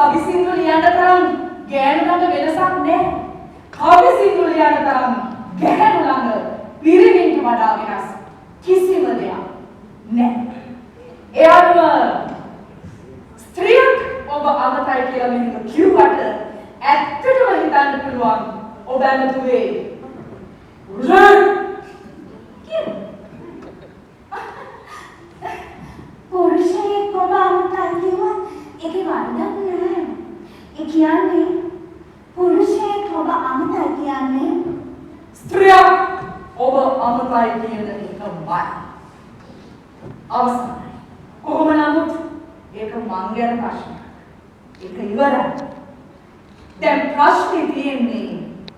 කවි සින්දු ලියන්න තරම් ගෑනු ළඟ වෙනසක් නැහැ. කවි සින්දු ලියන්න තරම් ගෑනු ළඟ පිරිමින්ට වඩා වෙනස් කිසිම දෙයක් නැහැ. ඒ අනුව ස්ත්‍රියක් ඔබ අමතයි කියලා මෙහෙම කිව්වට ඇත්තටම හිතන්න පුළුවන් ඔබ ඇමතුවේ පුරුෂයෙක් ඔබ අමතයි කිව්වත් ඒකේ වරදක් නැහැ. ඒ කියන්නේ පුරුෂයෙක් ඔබ අමතයි කියන්නේ ස්ත්‍රියක් ඔබ අමතයි කියන එකමයි. අවසන්. කොහොම නමුත් ඒක මං ගැන ප්‍රශ්නයක්. ඒක ඉවරයි. දැන් ප්‍රශ්නේ තියෙන්නේ